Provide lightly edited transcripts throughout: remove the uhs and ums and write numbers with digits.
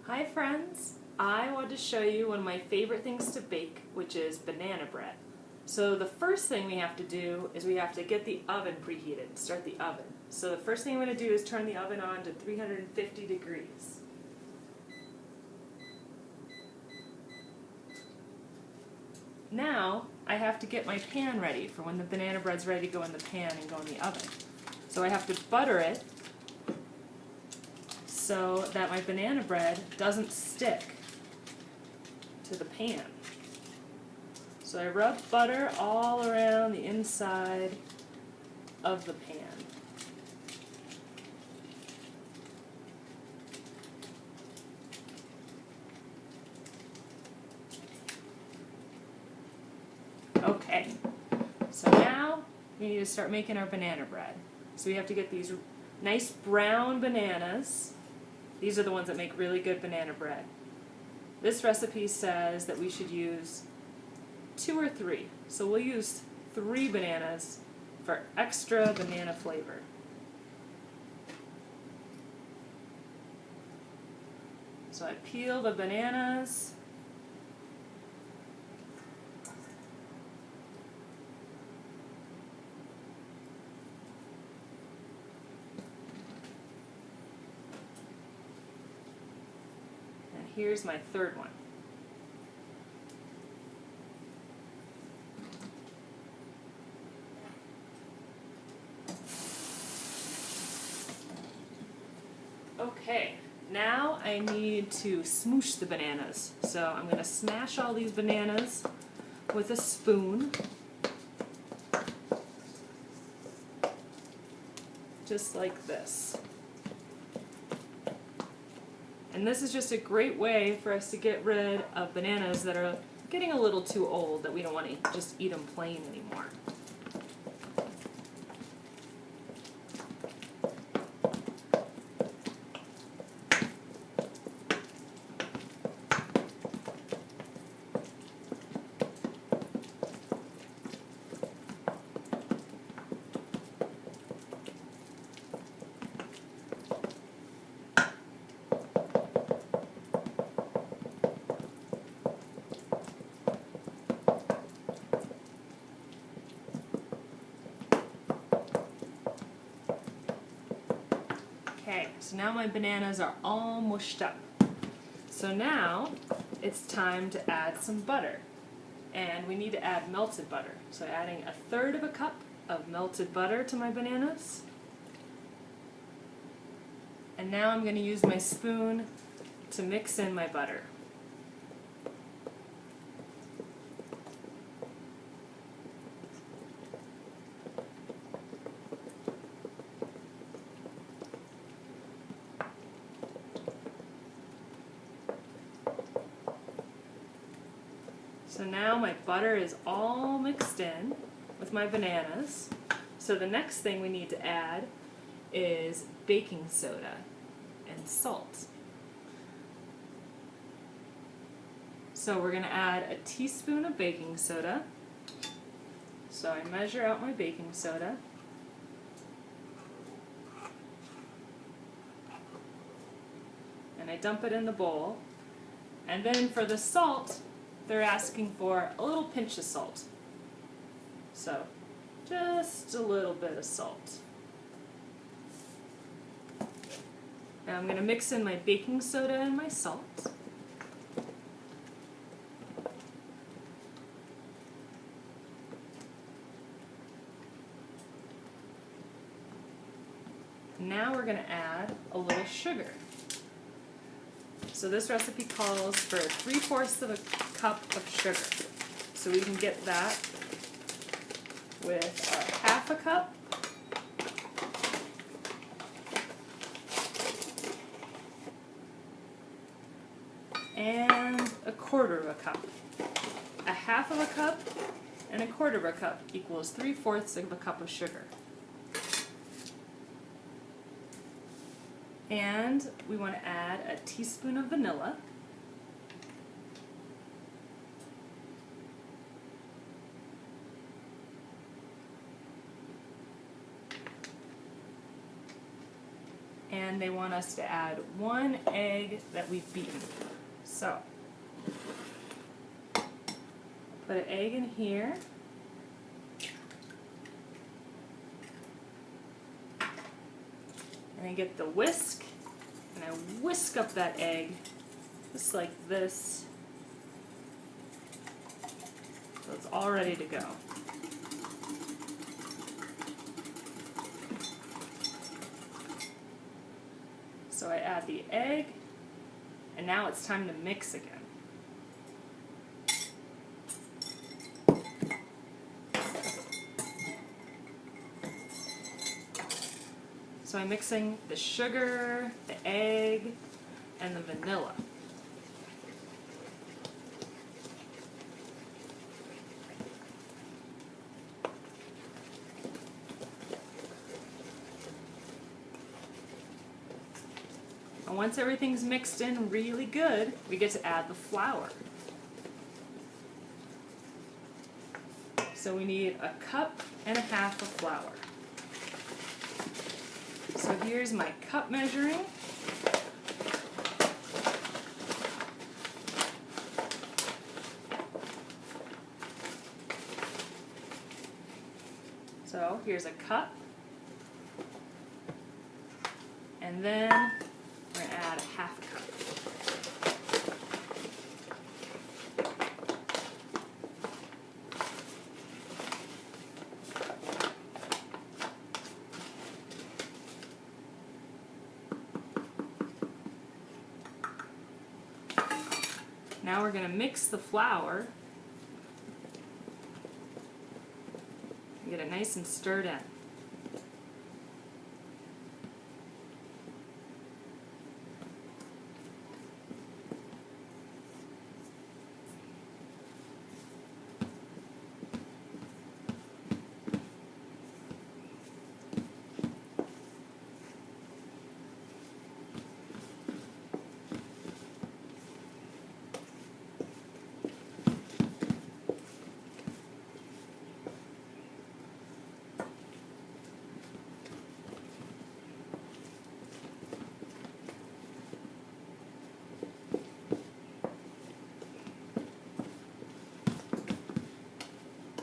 Hi friends! I want to show you one of my favorite things to bake, which is banana bread. So the first thing we have to do is we have to get the oven preheated, start the oven. So the first thing I'm going to do is turn the oven on to 350 degrees. Now I have to get my pan ready for when the banana bread's ready to go in the pan and go in the oven. So I have to butter it so that my banana bread doesn't stick to the pan. So I rub butter all around the inside of the pan. Okay, so now we need to start making our banana bread. So we have to get these nice brown bananas. These are the ones that make really good banana bread. This recipe says that we should use 2 or 3. So we'll use 3 bananas for extra banana flavor. So I peel the bananas. Here's my third one. Okay, now I need to smoosh the bananas. So I'm going to smash all these bananas with a spoon. Just like this. And this is just a great way for us to get rid of bananas that are getting a little too old, that we don't want to just eat them plain anymore. Okay, so now my bananas are all mushed up. So now it's time to add some butter. And we need to add melted butter. So adding 1/3 cup of melted butter to my bananas. And now I'm going to use my spoon to mix in my butter. So now my butter is all mixed in with my bananas. So the next thing we need to add is baking soda and salt. So we're going to add a teaspoon of baking soda. So I measure out my baking soda. And I dump it in the bowl. And then for the salt, they're asking for a little pinch of salt. So, just a little bit of salt. Now I'm going to mix in my baking soda and my salt. Now we're going to add a little sugar. So this recipe calls for 3/4 of a cup of sugar. So we can get that with 1/2 cup and 1/4 cup. 1/2 cup and 1/4 cup equals 3/4 of a cup of sugar. And we want to add a teaspoon of vanilla. and they want us to add 1 egg that we've beaten. So, put an egg in here. And I get the whisk, and I whisk up that egg, just like this. So it's all ready to go. So I add the egg, and now it's time to mix again. So I'm mixing the sugar, the egg, and the vanilla. And once everything's mixed in really good, we get to add the flour. So we need 1.5 cups of flour. So here's my cup measuring. So here's a cup. And then we're going to add 1/2 cup. Now we're going to mix the flour and get it nice and stirred in.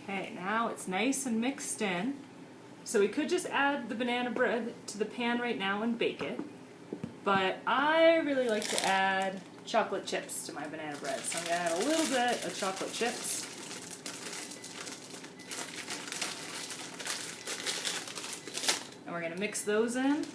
Okay, now it's nice and mixed in. So we could just add the banana bread to the pan right now and bake it. But I really like to add chocolate chips to my banana bread. So I'm going to add a little bit of chocolate chips. And we're going to mix those in.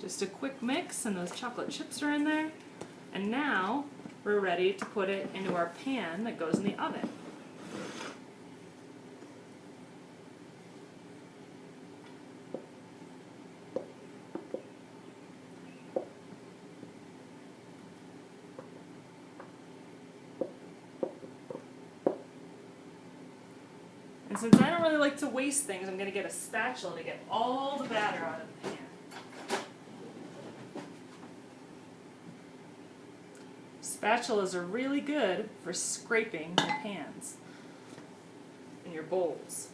Just a quick mix and those chocolate chips are in there. And now we're ready to put it into our pan that goes in the oven. And since I don't really like to waste things, I'm going to get a spatula to get all the batter out of the pan. Spatulas are really good for scraping your pans and your bowls.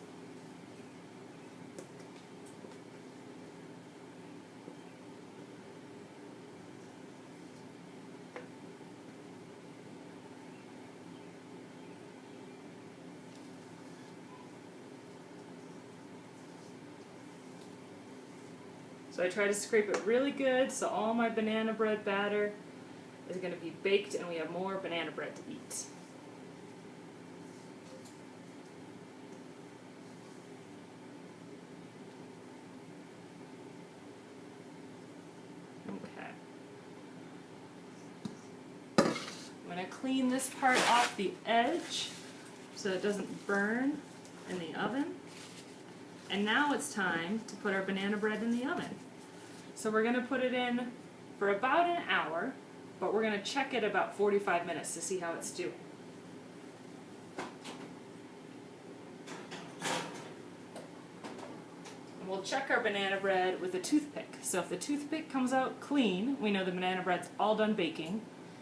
So I try to scrape it really good so all my banana bread batter is going to be baked and we have more banana bread to eat. Okay. I'm going to clean this part off the edge so it doesn't burn in the oven. And now it's time to put our banana bread in the oven. So we're going to put it in for about an hour. But we're going to check it about 45 minutes to see how it's doing. And we'll check our banana bread with a toothpick. So if the toothpick comes out clean, we know the banana bread's all done baking.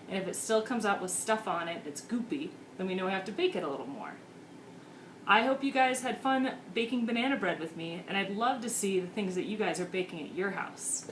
And if it still comes out with stuff on it that's goopy, then we know we have to bake it a little more. I hope you guys had fun baking banana bread with me, and I'd love to see the things that you guys are baking at your house.